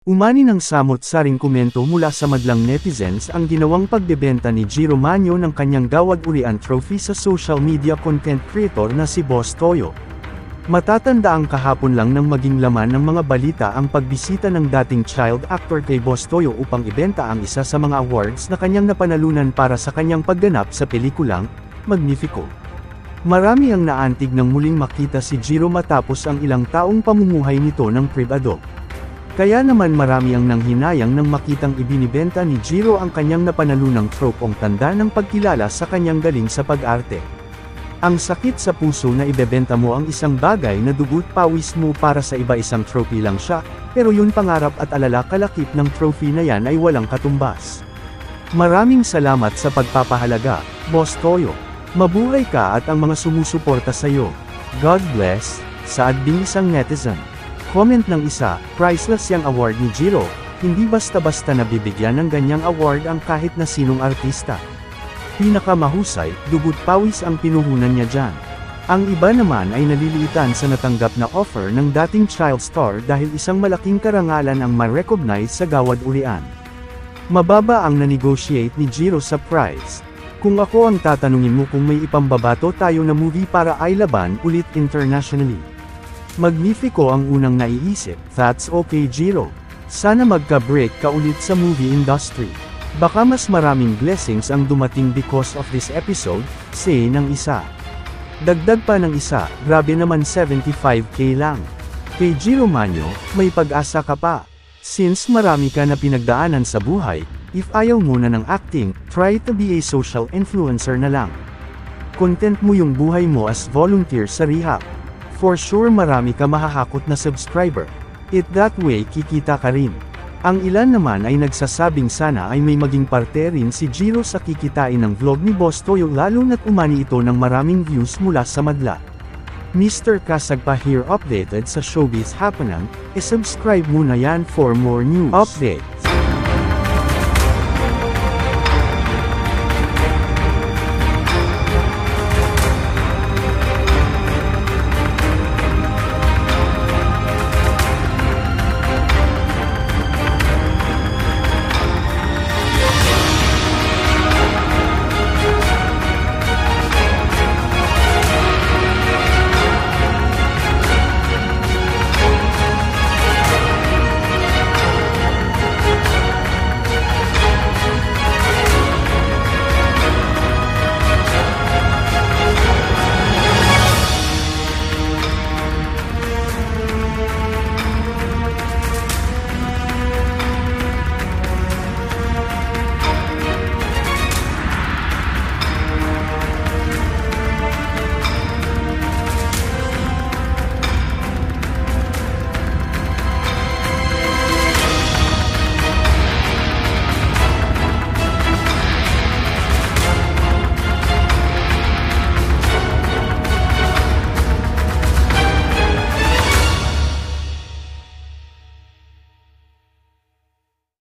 Umani ng samot-saring komento mula sa madlang netizens ang ginawang pagbebenta ni Jiro Manyo ng kanyang gawad-urian trophy sa social media content creator na si Boss Toyo. Matatandaang kahapon lang nang maging laman ng mga balita ang pagbisita ng dating child actor kay Boss Toyo upang ibenta ang isa sa mga awards na kanyang napanalunan para sa kanyang pagganap sa pelikulang Magnifico. Marami ang naantig nang muling makita si Jiro matapos ang ilang taong pamumuhay nito ng pribado. Kaya naman marami ang nanghinayang nang makitang ibinibenta ni Jiro ang kanyang napanalunang tropong tanda ng pagkilala sa kanyang galing sa pag-arte. Ang sakit sa puso na ibebenta mo ang isang bagay na dugo't pawis mo para sa iba, isang trophy lang siya, pero yun pangarap at alala kalakip ng trophy na yan ay walang katumbas. Maraming salamat sa pagpapahalaga, Boss Toyo. Mabuhay ka at ang mga sumusuporta sa'yo. God bless, saad ding isang netizen. Comment ng isa, priceless yang award ni Jiro, hindi basta-basta nabibigyan ng ganyang award ang kahit na sinong artista. Pinakamahusay, dugo't pawis ang pinuhunan niya dyan. Ang iba naman ay naliliitan sa natanggap na offer ng dating child star dahil isang malaking karangalan ang ma-recognize sa gawad-urian. Mababa ang na-negotiate ni Jiro sa price. Kung ako ang tatanungin mo kung may ipambabato tayo na movie para ay laban ulit internationally. Magnifico ang unang naiisip, that's okay Jiro. Sana magka-break ka ulit sa movie industry. Baka mas maraming blessings ang dumating because of this episode, say ng isa. Dagdag pa ng isa, grabe naman 75k lang. Kay Jiro Manyo, may pag-asa ka pa. Since marami ka na pinagdaanan sa buhay, if ayaw muna ng acting, try to be a social influencer na lang. Content mo yung buhay mo as volunteer sa rehab. For sure marami ka mahahakot na subscriber. It that way kikita ka rin. Ang ilan naman ay nagsasabing sana ay may maging parte rin si Jiro sa kikitain ng vlog ni Boss Toyo lalo na't umani ito ng maraming views mula sa madla. Mr. Kasagpa here updated sa showbiz happening, subscribe muna yan for more news. Update.